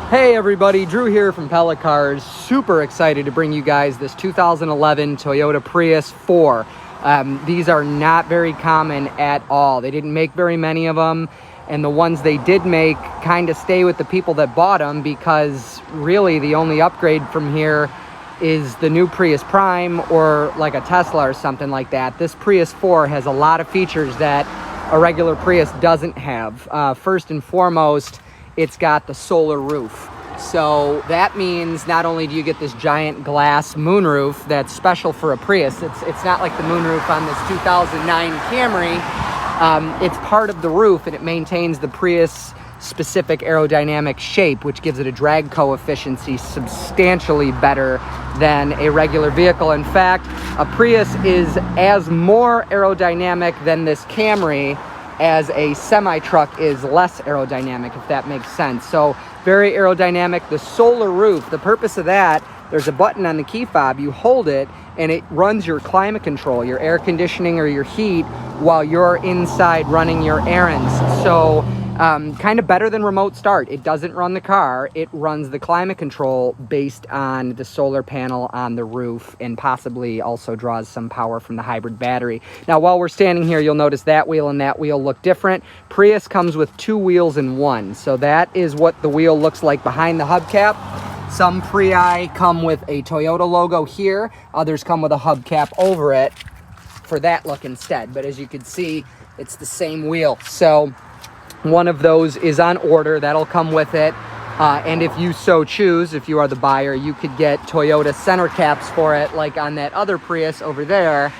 Hey everybody, Drew here from Pellet Cars. Super excited to bring you guys this 2011 Toyota Prius 4. These are not very common at all. They didn't make very many of them, and the ones they did make kind of stay with the people that bought them, because really the only upgrade from here is the new Prius Prime or like a Tesla or something like that. This Prius 4 has a lot of features that a regular Prius doesn't have. First and foremost, it's got the solar roof. So that means not only do you get this giant glass moonroof that's special for a Prius, it's not like the moonroof on this 2009 Camry. It's part of the roof, and it maintains the Prius specific aerodynamic shape, which gives it a drag coefficient substantially better than a regular vehicle. In fact, a Prius is as more aerodynamic than this Camry as a semi-truck is less aerodynamic, if that makes sense. So very aerodynamic. The solar roof, the purpose of that, there's a button on the key fob, you hold it, and it runs your climate control, your air conditioning or your heat, while you're inside running your errands. So kind of better than remote start. It doesn't run the car, it runs the climate control based on the solar panel on the roof, and possibly also draws some power from the hybrid battery. Now, while we're standing here, you'll notice that wheel and that wheel look different. Prius comes with two wheels in one, so that is what the wheel looks like behind the hubcap. Some Prii come with a Toyota logo here, others come with a hubcap over it for that look instead, but as you can see, it's the same wheel. So one of those is on order, that'll come with it, and if you so choose, if you are the buyer, you could get Toyota center caps for it, like on that other Prius over there,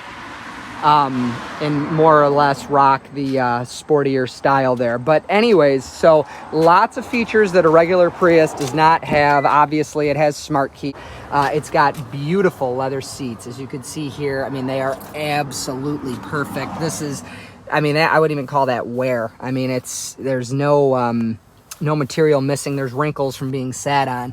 and more or less rock the sportier style there. But anyways, so lots of features that a regular Prius does not have. Obviously, it has smart key. It's got beautiful leather seats, as you can see here. I mean, they are absolutely perfect. This is, I mean, I wouldn't even call that wear. I mean, there's no material missing. There's wrinkles from being sat on.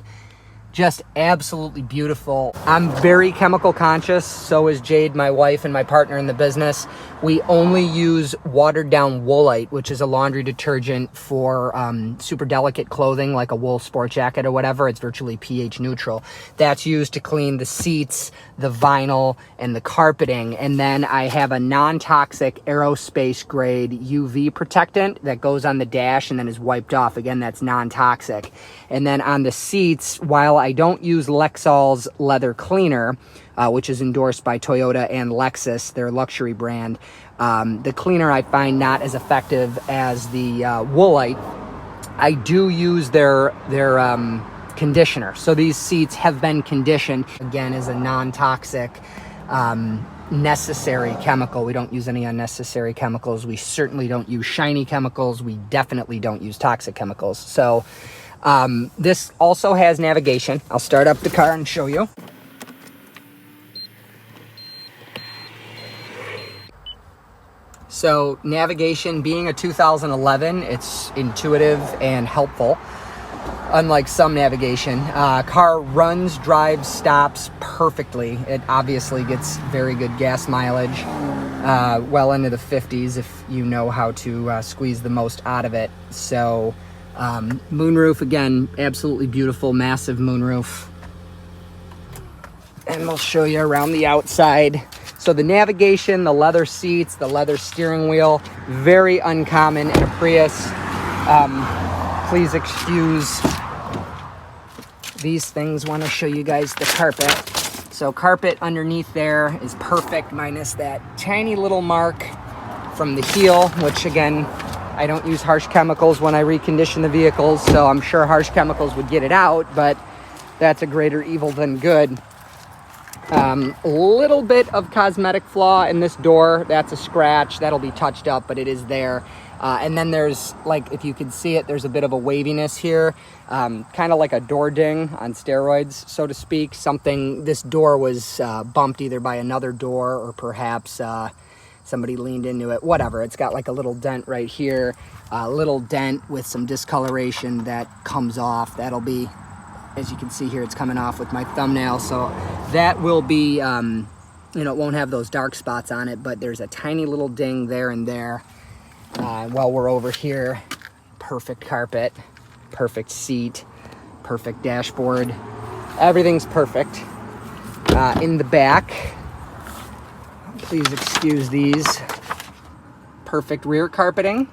Just absolutely beautiful. I'm very chemical conscious. So is Jade, my wife and my partner in the business. We only use watered down Woolite, which is a laundry detergent for super delicate clothing like a wool sport jacket or whatever. It's virtually pH neutral. That's used to clean the seats, the vinyl, and the carpeting. And then I have a non-toxic aerospace grade UV protectant that goes on the dash and then is wiped off. Again, that's non-toxic. And then on the seats, while I don't use Lexol's leather cleaner, which is endorsed by Toyota and Lexus, their luxury brand, the cleaner I find not as effective as the Woolite. I do use their conditioner. So these seats have been conditioned, again, as a non-toxic, necessary chemical. We don't use any unnecessary chemicals. We certainly don't use shiny chemicals. We definitely don't use toxic chemicals. So this also has navigation. I'll start up the car and show you. So navigation, being a 2011, it's intuitive and helpful. Unlike some navigation, car runs, drives, stops perfectly. It obviously gets very good gas mileage, well into the 50s if you know how to squeeze the most out of it. So moonroof, again, absolutely beautiful, massive moonroof. And we'll show you around the outside. So the navigation, the leather seats, the leather steering wheel, very uncommon in a Prius. Please excuse these things. Want to show you guys the carpet. So carpet underneath there is perfect, minus that tiny little mark from the heel, which again, I don't use harsh chemicals when I recondition the vehicles, so I'm sure harsh chemicals would get it out, but that's a greater evil than good. A little bit of cosmetic flaw in this door. That's a scratch. That'll be touched up, but it is there. And then there's, like, if you can see it, there's a bit of a waviness here, kind of like a door ding on steroids, so to speak. This door was bumped either by another door or perhaps somebody leaned into it, whatever. It's got like a little dent right here, a little dent with some discoloration that comes off. That'll be, as you can see here, it's coming off with my thumbnail. So that will be, you know, it won't have those dark spots on it, but there's a tiny little ding there and there. While we're over here, perfect carpet, perfect seat, perfect dashboard. Everything's perfect. In the back, please excuse these. Perfect rear carpeting.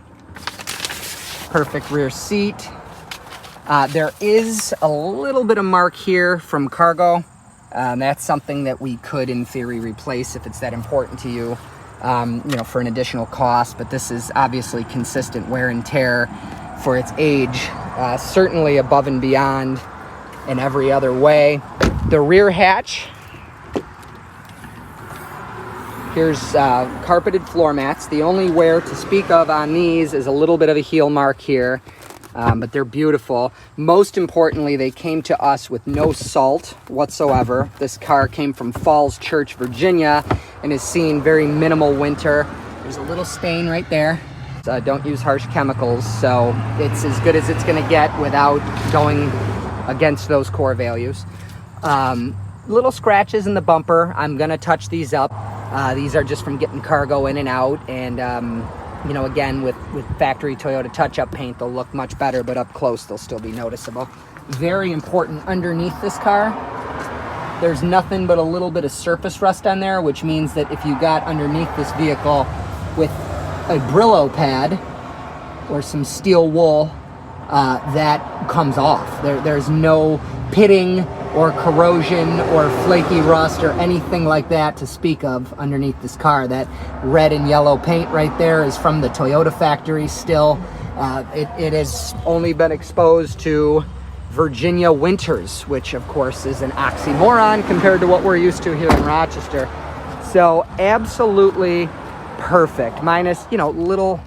Perfect rear seat. There is a little bit of mark here from cargo. That's something that we could, in theory, replace if it's that important to you, you know, for an additional cost. But this is obviously consistent wear and tear for its age, certainly above and beyond in every other way. The rear hatch, here's carpeted floor mats. The only wear to speak of on these is a little bit of a heel mark here, but they're beautiful. Most importantly, they came to us with no salt whatsoever. This car came from Falls Church, Virginia, and has seen very minimal winter. There's a little stain right there. Don't use harsh chemicals, so it's as good as it's gonna get without going against those core values. Little scratches in the bumper. I'm gonna touch these up. These are just from getting cargo in and out, and you know, again, with factory Toyota touch-up paint, they'll look much better, but up close they'll still be noticeable. Very important, underneath this car, there's nothing but a little bit of surface rust on there, which means that if you got underneath this vehicle with a Brillo pad or some steel wool, that comes off. There's no pitting or corrosion or flaky rust or anything like that to speak of underneath this car. That red and yellow paint right there is from the Toyota factory still. It has only been exposed to Virginia winters, which of course is an oxymoron compared to what we're used to here in Rochester. So absolutely perfect, minus, you know, little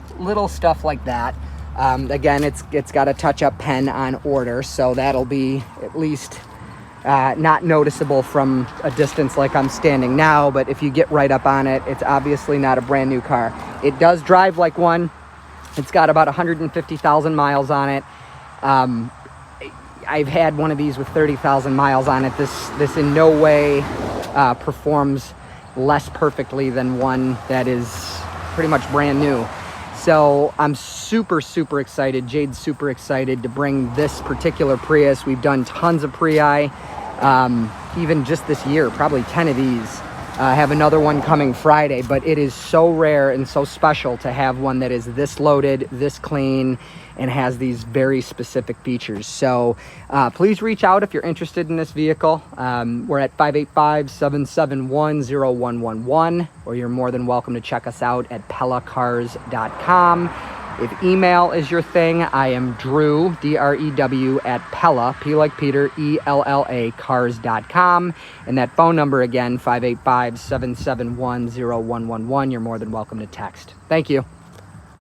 stuff like that. Again, it's got a touch-up pen on order, so that'll be at least not noticeable from a distance like I'm standing now, but if you get right up on it, it's obviously not a brand new car. It does drive like one. It's got about 150,000 miles on it. I've had one of these with 30,000 miles on it. This in no way performs less perfectly than one that is pretty much brand new. So I'm super excited. Jade's super excited to bring this particular Prius. We've done tons of Prii, even just this year, probably 10 of these. I have another one coming Friday, but it is so rare and so special to have one that is this loaded, this clean, and has these very specific features. So please reach out if you're interested in this vehicle. We're at 585-771-0111, or you're more than welcome to check us out at pellacars.com. If email is your thing, I am Drew, D-R-E-W, at Pella, P like Peter, E-L-L-A, cars.com. And that phone number again, 585-771-0111. You're more than welcome to text. Thank you.